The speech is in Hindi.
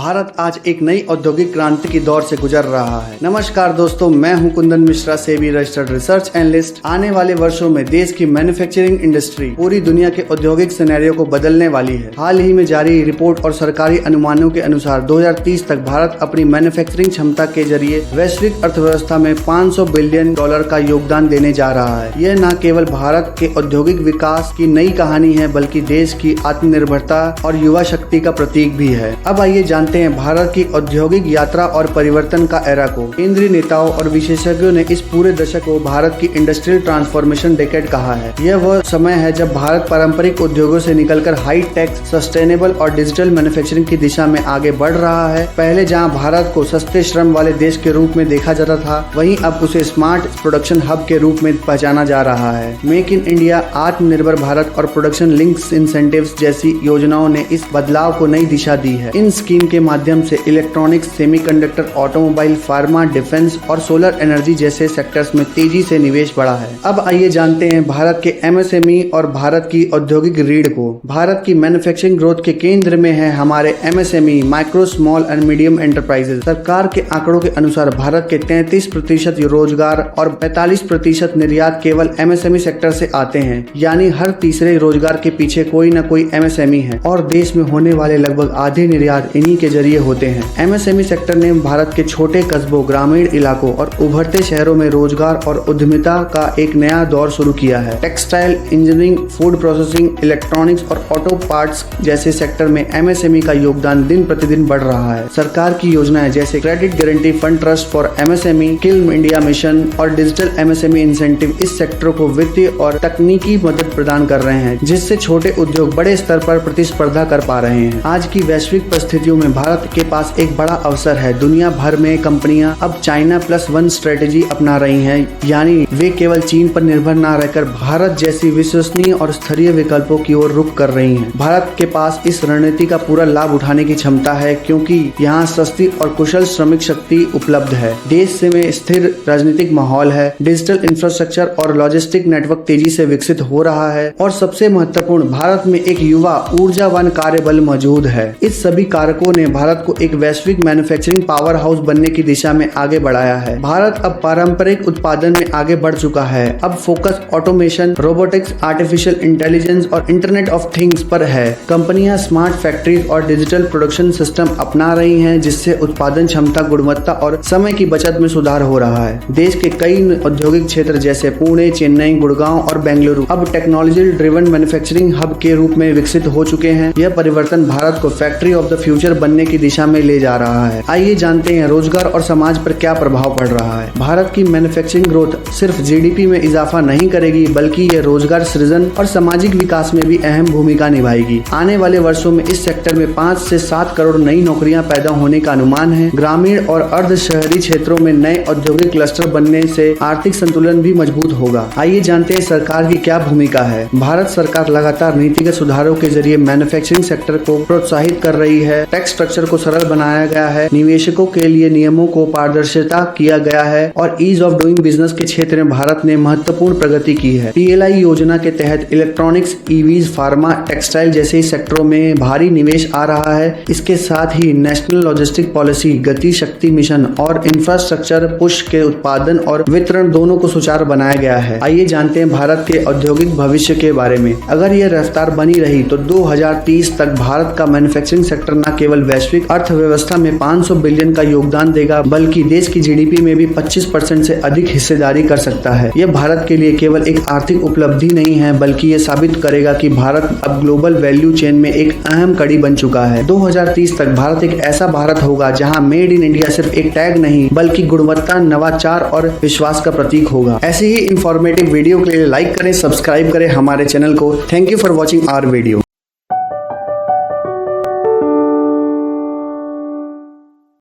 भारत आज एक नई औद्योगिक क्रांति की दौर से गुजर रहा है। नमस्कार दोस्तों, मैं हूं Kundan Mishra, SEBI registered research analyst. आने वाले वर्षों में देश की मैन्युफैक्चरिंग इंडस्ट्री पूरी दुनिया के औद्योगिक सिनेरियो को बदलने वाली है। हाल ही में जारी रिपोर्ट और सरकारी अनुमानों के अनुसार 2030 तक भारत अपनी मैन्युफैक्चरिंग क्षमता के जरिए वैश्विक अर्थव्यवस्था में $500 बिलियन का योगदान देने जा रहा है। यह न केवल भारत के औद्योगिक विकास की नई कहानी है, बल्कि देश की आत्मनिर्भरता और युवा शक्ति का प्रतीक भी है। अब आइए जानते हैं भारत की औद्योगिक यात्रा और परिवर्तन का एरा को। केंद्रीय नेताओं और विशेषज्ञों ने इस पूरे दशक को भारत की इंडस्ट्रियल ट्रांसफॉर्मेशन डेकेड कहा है। यह वह समय है जब भारत पारंपरिक उद्योगों से निकलकर हाई टेक, सस्टेनेबल और डिजिटल मैन्युफैक्चरिंग की दिशा में आगे बढ़ रहा है। पहले जहां भारत को सस्ते श्रम वाले देश के रूप में देखा जाता था, वहीं अब उसे स्मार्ट प्रोडक्शन हब के रूप में पहचाना जा रहा है। मेक इन इंडिया, आत्मनिर्भर भारत और प्रोडक्शन लिंक्स इंसेंटिव्स जैसी योजनाओं ने इस बदलाव को नई दिशा दी है। इन स्कीम के माध्यम से electronics, semiconductor, automobile, pharma, defence और सोलर एनर्जी जैसे सेक्टर्स में तेजी से निवेश बढ़ा है। अब आइए जानते हैं भारत के एमएसएमई और भारत की औद्योगिक रीढ़ को। भारत की मैन्युफैक्चरिंग ग्रोथ के केंद्र में है हमारे MSME, micro, small and medium enterprises. सरकार के आंकड़ों के अनुसार भारत के 33% रोजगार और 45% निर्यात केवल एमएसएमई सेक्टर से आते हैं, यानी हर तीसरे रोजगार के पीछे कोई न कोई एमएसएमई है और देश में होने वाले लगभग आधे निर्यात इन्हीं के जरिए होते हैं। एमएसएमई सेक्टर ने भारत के छोटे कस्बों, ग्रामीण इलाकों और उभरते शहरों में रोजगार और उद्यमिता का एक नया दौर शुरू किया है। Textile, engineering, food processing, electronics और ऑटो पार्ट्स जैसे सेक्टर में एमएसएमई का योगदान दिन प्रतिदिन बढ़ रहा है। सरकार की योजनाएं जैसे credit guarantee fund, trust for MSME, skill India mission और डिजिटल एमएसएमई इंसेंटिव इस सेक्टर को वित्तीय और तकनीकी मदद प्रदान कर रहे हैं, जिससे छोटे उद्योग बड़े स्तर पर प्रतिस्पर्धा कर पा रहे हैं। आज की वैश्विक परिस्थितियों में भारत के पास एक बड़ा अवसर है। दुनिया भर में कंपनियां अब चाइना +1 स्ट्रेटेजी अपना रही हैं, यानी वे केवल चीन पर निर्भर न रहकर भारत जैसी विश्वसनीय और स्तरीय विकल्पों की ओर रुख कर रही हैं। भारत के पास इस रणनीति का पूरा लाभ उठाने की क्षमता है, क्योंकि यहाँ सस्ती और कुशल श्रमिक शक्ति उपलब्ध है। देश में स्थिर राजनीतिक माहौल है, डिजिटल इंफ्रास्ट्रक्चर और लॉजिस्टिक नेटवर्क तेजी से विकसित हो रहा है और सबसे महत्वपूर्ण, भारत में एक युवा ऊर्जावान कार्यबल मौजूद है। इस सभी कारकों ने भारत को एक वैश्विक मैन्युफैक्चरिंग पावर हाउस बनने की दिशा में आगे बढ़ाया है। भारत अब पारंपरिक उत्पादन में आगे बढ़ चुका है। अब focus automation, robotics, artificial intelligence और इंटरनेट ऑफ थिंग्स पर है। कंपनियां स्मार्ट फैक्ट्रीज और डिजिटल प्रोडक्शन सिस्टम अपना रही हैं, जिससे उत्पादन क्षमता, गुणवत्ता और समय की बचत में सुधार हो रहा है। देश के कई औद्योगिक क्षेत्र जैसे पुणे, चेन्नई, गुड़गांव और बेंगलुरु अब टेक्नोलॉजी ड्रिवन मैन्युफैक्चरिंग हब के रूप में विकसित हो चुके हैं। यह परिवर्तन भारत को फैक्ट्री ऑफ द फ्यूचर बनने की दिशा में ले जा रहा है। आइए जानते हैं रोजगार और समाज पर क्या प्रभाव पड़ रहा है। भारत की मैन्युफैक्चरिंग ग्रोथ सिर्फ जीडीपी में इजाफा नहीं करेगी, बल्कि ये रोजगार सृजन और सामाजिक विकास में भी अहम भूमिका निभाएगी। आने वाले वर्षों में इस सेक्टर में 5 से 7 करोड़ नई नौकरियां पैदा होने का अनुमान है। ग्रामीण और अर्ध शहरी क्षेत्रों में नए औद्योगिक क्लस्टर बनने से आर्थिक संतुलन भी मजबूत होगा। आइए जानते हैं सरकार की क्या भूमिका है। भारत सरकार लगातार नीतिगत सुधारों के जरिए मैन्युफैक्चरिंग सेक्टर को प्रोत्साहित कर रही है। टैक्स स्ट्रक्चर को सरल बनाया गया है, निवेशकों के लिए नियमों को पारदर्शिता किया गया है और ईज ऑफ डूइंग बिजनेस के क्षेत्र में भारत ने महत्वपूर्ण प्रगति की है। PLI योजना के तहत इलेक्ट्रॉनिक्स, ईवीज, फार्मा, टेक्सटाइल जैसे सेक्टरों में भारी निवेश आ रहा है। इसके साथ ही नेशनल लॉजिस्टिक पॉलिसी, गति शक्ति मिशन और इंफ्रास्ट्रक्चर पुश के उत्पादन और वितरण दोनों को सुचारू बनाया गया है। आइए जानते हैं भारत के औद्योगिक भविष्य के बारे में। अगर यह रफ्तार बनी रही तो 2030 तक भारत का मैन्युफैक्चरिंग सेक्टर न केवल वैश्विक अर्थव्यवस्था में $500 बिलियन का योगदान देगा, बल्कि देश की जीडीपी में भी 25% से अधिक हिस्सेदारी कर सकता है। यह भारत के लिए केवल एक आर्थिक उपलब्धि नहीं है, बल्कि ये साबित करेगा कि भारत अब ग्लोबल वैल्यू चेन में एक अहम कड़ी बन चुका है। 2030 तक भारत एक ऐसा भारत होगा जहां मेड इन इंडिया सिर्फ एक टैग नहीं, बल्कि गुणवत्ता, नवाचार और विश्वास का प्रतीक होगा। ऐसे ही इंफॉर्मेटिव वीडियो के लिए लाइक करें, सब्सक्राइब करें हमारे चैनल को। Thank you for watching our video.